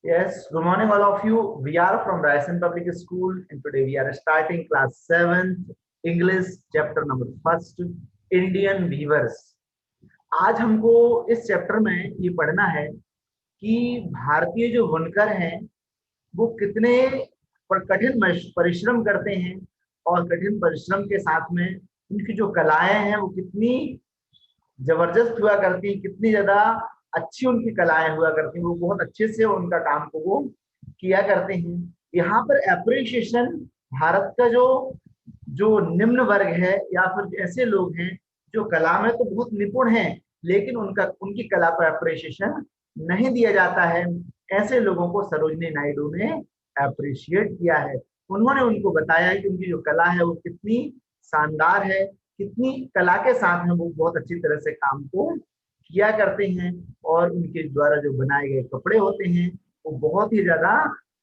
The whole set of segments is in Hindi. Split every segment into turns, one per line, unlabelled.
Yes, good morning all of you. We are from Ryerson Public School and today we are starting class 7th English chapter number 1st Indian Weavers. आज हमको इस चैप्टर में ये पढ़ना है कि भारतीय जो बुनकर हैं वो कितने कठिन परिश्रम करते हैं और कठिन परिश्रम के साथ में उनकी जो कलाएं हैं वो कितनी जबरदस्त हुआ करती है, कितनी ज्यादा अच्छी उनकी कलाएं हुआ करती हैं, वो बहुत अच्छे से उनका काम को वो किया करते हैं। यहाँ पर एप्रिसिएशन भारत का जो जो निम्न वर्ग है या फिर ऐसे लोग हैं जो कला में तो बहुत निपुण हैं लेकिन उनकी कला पर एप्रिसिएशन नहीं दिया जाता है, ऐसे लोगों को सरोजिनी नायडू ने अप्रिशिएट किया है। उन्होंने उनको बताया कि उनकी जो कला है वो कितनी शानदार है, कितनी कला के साथ में वो बहुत अच्छी तरह से काम को किया करते हैं और उनके द्वारा जो बनाए गए कपड़े होते हैं वो बहुत ही ज्यादा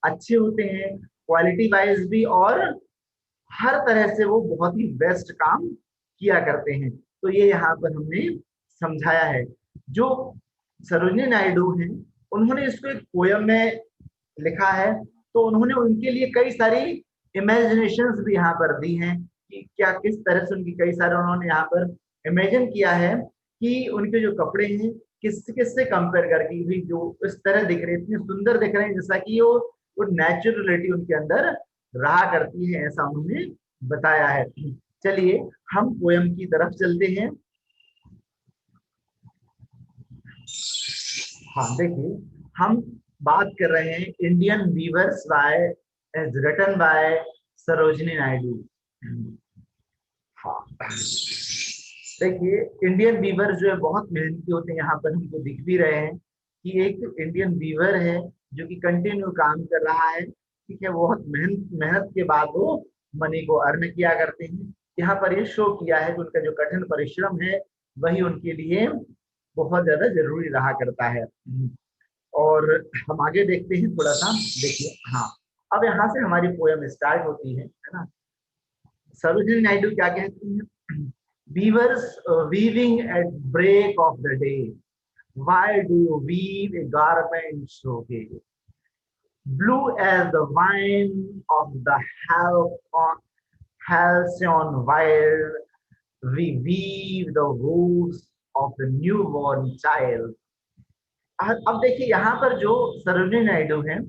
अच्छे होते हैं, क्वालिटी वाइज भी, और हर तरह से वो बहुत ही बेस्ट काम किया करते हैं। तो ये यहाँ पर हमने समझाया है। जो सरोजिनी नायडू हैं उन्होंने इसको एक पोयम में लिखा है, तो उन्होंने उनके लिए कई सारी इमेजिनेशंस भी यहाँ पर दी हैं कि क्या किस तरह से उनकी कई सारे उन्होंने यहाँ पर इमेजिन किया है कि उनके जो कपड़े हैं किससे कंपेयर करके भी जो इस तरह दिख रहे हैं, इतने सुंदर दिख रहे हैं जैसा कि वो नेचुरलिटी उनके अंदर रहा करती है, ऐसा उन्होंने बताया है। चलिए हम पोयम की तरफ चलते हैं। हाँ देखिए, हम बात कर रहे हैं Indian weavers by as written by Sarojini Naidu. हाँ देखिए, इंडियन वीवर जो है बहुत मेहनती होते हैं, यहाँ पर हमको दिख भी रहे हैं कि एक इंडियन वीवर है जो कि कंटिन्यू काम कर रहा है, ठीक है। बहुत मेहनत के बाद वो मनी को अर्न किया करते हैं। यहाँ पर ये शो किया है कि उनका जो कठिन परिश्रम है वही उनके लिए बहुत ज्यादा जरूरी रहा करता है। और हम आगे देखते हैं थोड़ा सा, देखिए। हाँ, अब यहाँ से हमारी पोयम स्टार्ट होती है ना। सरोजिनी नायडू क्या कहती हैं? Weavers weaving at break of the day. Why do you weave a garment so gay? Blue as the wine of the halcyon wild, we weave the woofs of the newborn child. अब देखिए यहाँ पर जो सरोजिनी नायडू हैं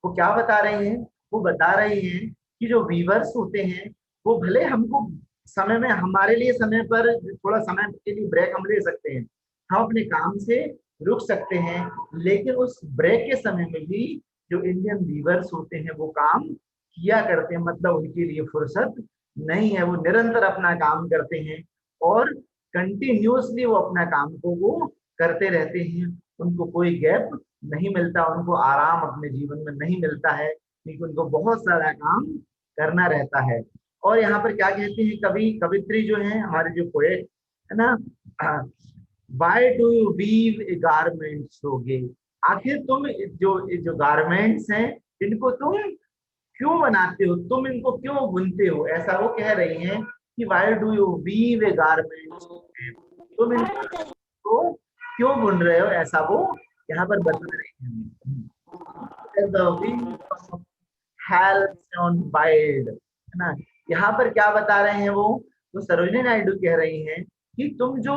वो क्या बता रही हैं? वो बता रही हैं कि जो वीवर्स होते हैं वो भले हमको समय में, हमारे लिए समय पर थोड़ा समय के लिए ब्रेक हम ले सकते हैं, हम अपने काम से रुक सकते हैं, लेकिन उस ब्रेक के समय में भी जो इंडियन वीवर्स होते हैं वो काम किया करते हैं, मतलब उनके लिए फुर्सत नहीं है, वो निरंतर अपना काम करते हैं और कंटिन्यूअसली वो अपना काम को वो करते रहते हैं। उनको कोई गैप नहीं मिलता, उनको आराम अपने जीवन में नहीं मिलता है क्योंकि उनको बहुत सारा काम करना रहता है। और यहाँ पर क्या कहते हैं कवित्री जो है, हमारे जो पोएट है ना, Why do you weave a garment so gay? आखिर तुम जो गारमेंट्स हैं इनको तुम क्यों बनाते हो, तुम इनको क्यों बुनते हो, ऐसा वो कह रही हैं कि Why do you weave a garment so gay? तुम इनको क्यों बुन रहे हो, ऐसा वो यहाँ पर बता रही हैं। The wings of halcyon wild, है ना। यहाँ पर क्या बता रहे हैं वो, तो सरोजिनी नायडू कह रही हैं कि तुम जो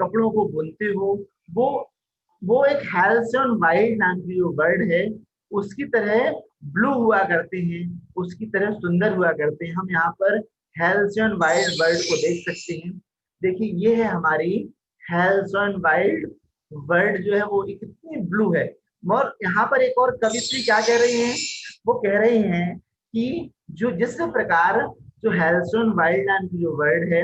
कपड़ों को बुनते हो वो एक हैल्सन वाइल्ड नाम की जो बर्ड है उसकी तरह ब्लू हुआ करते हैं, उसकी तरह सुंदर हुआ करते हैं। हम यहाँ पर हैल्सन वाइल्ड बर्ड को देख सकते हैं। देखिए ये है हमारी हैल्सन वाइल्ड बर्ड जो है वो कितनी ब्लू है। और यहाँ पर एक और कवित्री क्या कह रही हैं, वो कह रही हैं कि जो जिस प्रकार जो हैल्सन वाइल्ड नाम की जो बर्ड है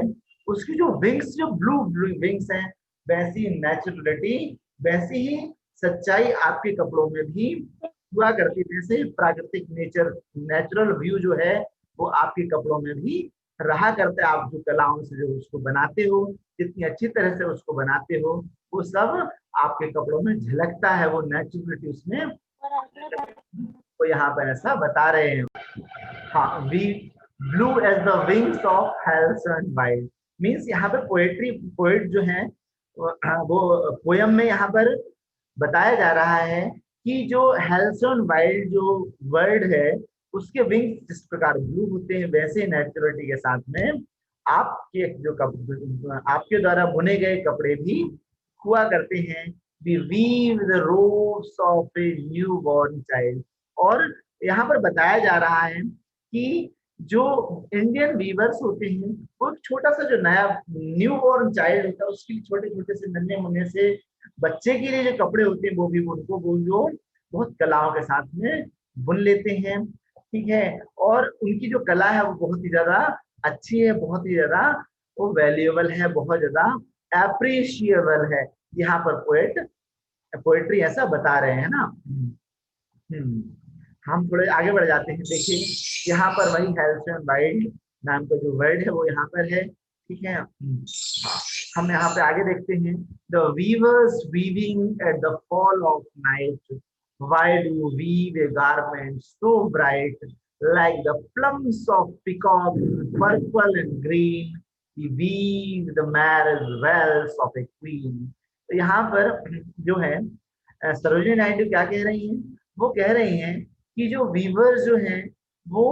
उसकी जो विंग्स, जो ब्लू विंग्स हैं, वैसी नेचुरलिटी, वैसी ही सच्चाई आपके कपड़ों में भी हुआ करती है। जैसे प्राकृतिक नेचुरल व्यू जो है वो आपके कपड़ों में भी रहा करता है। आप जो कलाओं से जो उसको बनाते हो, जितनी अच्छी तरह से उसको बनाते हो, वो सब आपके कपड़ों में झलकता है, वो नेचुरलिटी उसमें। तो यहाँ पर ऐसा बता रहे हैं। हाँ, we blue as the wings of Halson wild means यहाँ पे पोएट जो है वो पोयम में यहाँ पर बताया जा रहा है कि जो हेल्सन वाइल्ड जो वर्ड है उसके विंग्स जिस प्रकार ब्लू होते हैं, वैसे नेचुरलिटी के साथ में आपके जो आपके द्वारा बुने गए कपड़े भी हुआ करते हैं। We weave the robes of a newborn child। और यहाँ पर बताया जा रहा है कि जो इंडियन वीवर्स होते हैं वो एक छोटा सा जो नया न्यू बॉर्न चाइल्ड होता है उसके लिए छोटे छोटे से नन्हे मुन्ने से बच्चे के लिए जो कपड़े होते हैं वो भी उनको वो जो बहुत कलाओं के साथ में बुन लेते हैं। ठीक है। और उनकी जो कला है वो बहुत ही ज्यादा अच्छी है, बहुत ही ज्यादा वो वैल्यूएबल है, बहुत ज्यादा एप्रिशिएबल है। यहाँ पर पोएट्री ऐसा बता रहे हैं ना। हम्म। हम थोड़े आगे बढ़ जाते हैं। देखिए यहाँ पर वही हेल्सन वाइल्ड नाम का जो वर्ड है वो यहाँ पर है। ठीक है। हाँ, हम यहाँ पे आगे देखते हैं। The weavers weaving at the fall of night, why do weave a garment so bright, like the plumes of peacock purple and green, we weave the marriage veils of a queen. तो यहाँ पर जो है सरोजिनी नायडू क्या कह रही हैं? वो कह रही हैं कि जो वीवर्स जो हैं वो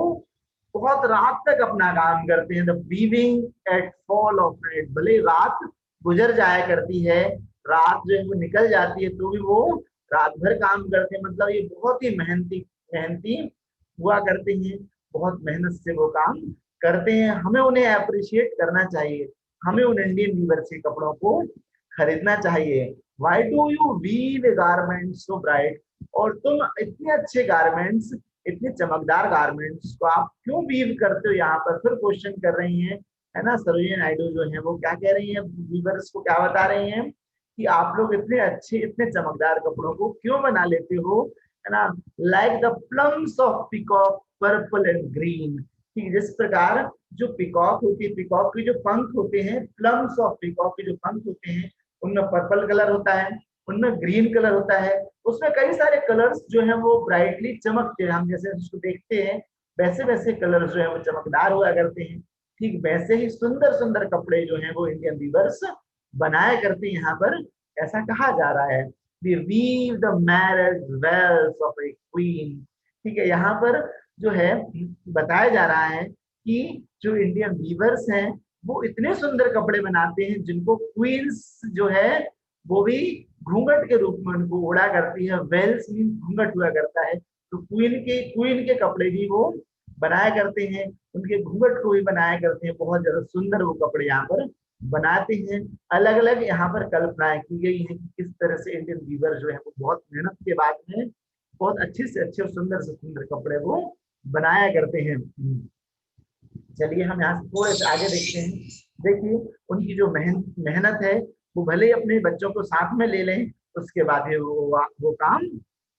बहुत रात तक अपना काम करते हैं। The weaving at fall of night, भले रात गुजर जाया करती है, रात जो है वो निकल जाती है तो भी वो रात भर काम करते हैं। मतलब ये बहुत ही मेहनती मेहनती हुआ करते हैं, बहुत मेहनत से वो काम करते हैं। हमें उन्हें अप्रिशिएट करना चाहिए, हमें उन इंडियन वीवर्स के कपड़ों को खरीदना चाहिए। Why do you weave a garment so bright, और तुम इतने अच्छे गारमेंट्स, इतने चमकदार गारमेंट्स को आप क्यों वीव करते हो? यहाँ पर फिर क्वेश्चन कर रही हैं, है ना। सरोजिनी नायडू जो है वो क्या कह रही हैं, वीवर्स को क्या बता रही हैं कि आप लोग इतने अच्छे इतने चमकदार कपड़ों को क्यों बना लेते हो, है ना। Like the plumes of peacock purple and green, कि जिस प्रकार जो पीकॉक होती है, पीकॉक के जो पंख होते हैं, प्लम्स ऑफ पीकॉक के जो पंख होते हैं उनमें पर्पल कलर होता है, उनमें ग्रीन कलर होता है, उसमें कई सारे कलर्स जो हैं वो ब्राइटली चमकते हैं। हम जैसे उसको देखते हैं वैसे वैसे कलर्स जो है वो चमकदार हुआ करते हैं। ठीक वैसे ही सुंदर सुंदर कपड़े जो हैं वो इंडियन वीवर्स बनाया करते हैं। यहाँ पर ऐसा कहा जा रहा है, we weave the marriage veils of a queen. ठीक है। यहाँ पर जो है बताया जा रहा है कि जो इंडियन वीवर्स हैं वो इतने सुंदर कपड़े बनाते हैं जिनको क्वींस जो है वो भी घूंघट के रूप में उनको ओढ़ा करती है। वेल्स मीन घूंघट हुआ करता है, तो क्वीन के कपड़े भी वो बनाया करते हैं, उनके घूंघट को भी बनाया करते हैं। बहुत ज्यादा सुंदर वो कपड़े यहाँ पर बनाते हैं। अलग अलग यहाँ पर कल्पनाएं की गई है कि किस तरह से इंडियन वीवर जो है वो बहुत मेहनत के बाद में बहुत अच्छे से अच्छे और सुंदर से सुंदर कपड़े वो बनाया करते हैं। चलिए हम यहाँ से थोड़े से आगे देखते हैं। देखिए उनकी जो मेहनत है वो भले ही अपने बच्चों को साथ में ले लें, उसके बाद वो काम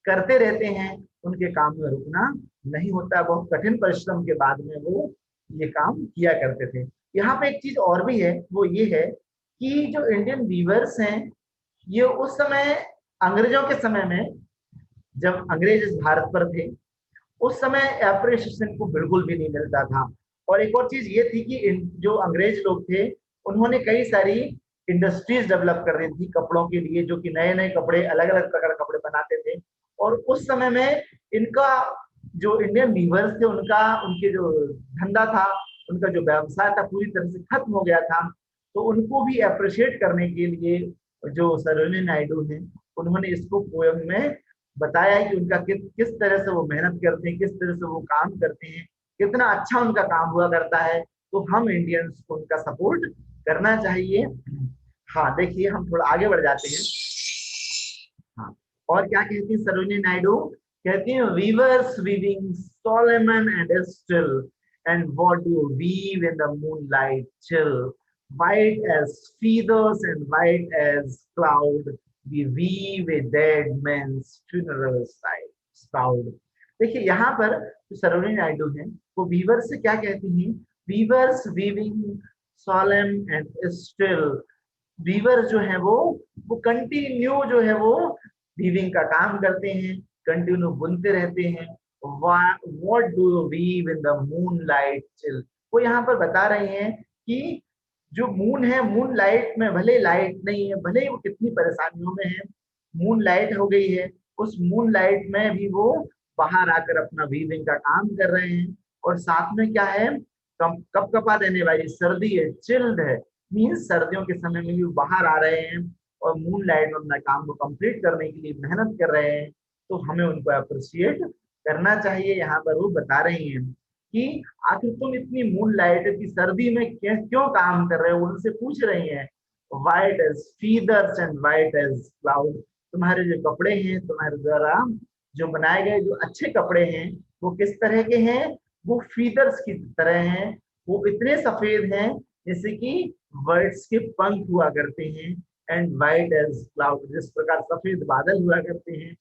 करते रहते हैं, उनके काम में रुकना नहीं होता। बहुत कठिन परिश्रम के बाद में वो ये काम किया करते थे। यहाँ पे एक चीज और भी है, वो ये है कि जो इंडियन वीवर्स हैं ये उस समय अंग्रेजों के समय में, जब अंग्रेज इस भारत पर थे उस समय एप्रिसिएशन को बिल्कुल भी नहीं मिलता था। और एक और चीज ये थी कि जो अंग्रेज लोग थे उन्होंने कई सारी इंडस्ट्रीज डेवलप कर रही थी कपड़ों के लिए, जो कि नए नए कपड़े अलग अलग प्रकार के कपड़े बनाते थे। और उस समय में इनका जो इंडियन वीवर्स थे उनका उनके जो धंधा था, उनका जो व्यवसाय था पूरी तरह से खत्म हो गया था। तो उनको भी अप्रिशिएट करने के लिए जो सरोजिनी नायडू हैं उन्होंने इसको पोयम में बताया है कि उनका किस तरह से वो मेहनत करते हैं, किस तरह से वो काम करते हैं, कितना अच्छा उनका काम हुआ करता है। तो हम इंडियंस को उनका सपोर्ट करना चाहिए। हाँ देखिए हम थोड़ा आगे बढ़ जाते हैं। हाँ, और क्या कहती है सरोजिनी नायडू? कहती है weavers weaving solemn and still, and what do weave in the moonlight chill, white as feathers and white as cloud, we weave a dead man's funeral shroud। देखिए यहाँ पर जो सरोजिनी नायडू हैं वो वीवर से क्या कहती हैं? Weavers weaving solemn and still, weaver जो है वो कंटिन्यू जो है वो वीविंग का काम करते हैं, कंटिन्यू बुनते रहते हैं। What do weave in the moonlight chill, वो यहाँ पर बता रहे हैं कि जो मून है, मून लाइट में भले लाइट नहीं है, भले ही वो कितनी परेशानियों में है, मून लाइट हो गई है, उस मून लाइट में भी वो बाहर आकर अपना वीविंग का काम कर रहे हैं। और साथ में क्या है, कप कपा देने वाली सर्दी है, चिल्ड है, मीन्स सर्दियों के समय में भी वो बाहर आ रहे हैं और मून लाइट में अपना काम को कंप्लीट करने के लिए मेहनत कर रहे हैं। तो हमें उनको अप्रिशिएट करना चाहिए। यहाँ पर वो बता रही हैं कि आखिर तुम इतनी मून लाइट की सर्दी में क्यों काम कर रहे हो, उनसे पूछ रही हैं। White as feathers and white as cloud, तुम्हारे जो कपड़े हैं, तुम्हारे द्वारा जो बनाए गए जो अच्छे कपड़े हैं, वो किस तरह के हैं, वो फीदर्स की तरह हैं, वो इतने सफेद हैं जैसे कि बर्ड्स के पंख हुआ करते हैं। एंड वाइट एज क्लाउड, जिस प्रकार सफेद बादल हुआ करते हैं,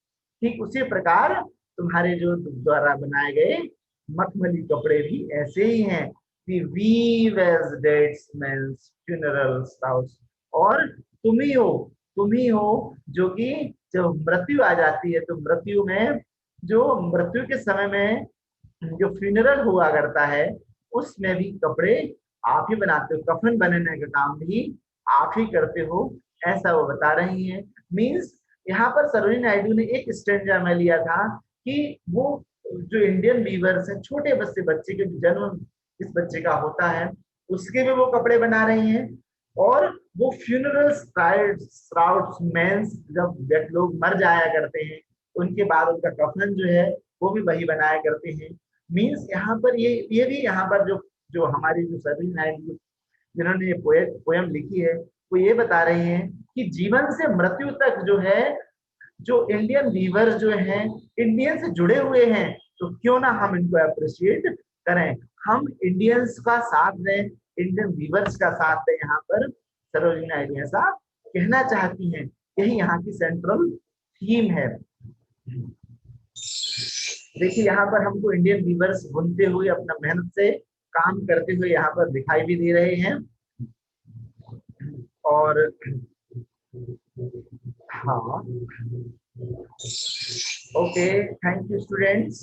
ठीक उसी प्रकार तुम्हारे जो द्वारा बनाए गए मखमली कपड़े भी ऐसे ही हैं। We weave as dead men's funeral shrouds, और तुम ही हो जो कि जब मृत्यु आ जाती है तो मृत्यु में, जो मृत्यु के समय में जो फ्यूनरल हुआ करता है, उसमें भी कपड़े आप ही बनाते हो, कफन बनाने का काम भी आप ही करते हो, ऐसा वो बता रही हैं। मीन्स यहाँ पर सरोजिनी नायडू ने एक स्टेंजा में लिया था कि वो जो इंडियन वीवर्स हैं, छोटे बच्चे बच्चे के जन्म इस बच्चे का होता है, उसके भी वो कपड़े बना रही हैं। और वो फ्यूनरल श्राउड्स मेंस, जब लोग मर जाया करते हैं उनके बाद उनका कफन जो है वो भी वही बनाया करते हैं। मीन्स यहाँ पर ये भी यहाँ पर जो जो हमारी जो सरोजिनी नायडू जिन्होंने ये पोयम लिखी है, वो ये बता रहे हैं कि जीवन से मृत्यु तक जो है, जो इंडियन वीवर्स जो हैं इंडियन से जुड़े हुए हैं, तो क्यों ना हम इनको अप्रिशिएट करें, हम इंडियंस का साथ दें, इंडियन वीवर्स का साथ दें। यहाँ पर सरोजिनी नायडू ऐसा कहना चाहती हैं, यही यहाँ की सेंट्रल थीम है। देखिए यहाँ पर हमको इंडियन वीवर्स बुनते हुए अपना मेहनत से काम करते हुए यहाँ पर दिखाई भी दे रहे हैं। और हाँ, ओके, थैंक यू स्टूडेंट्स।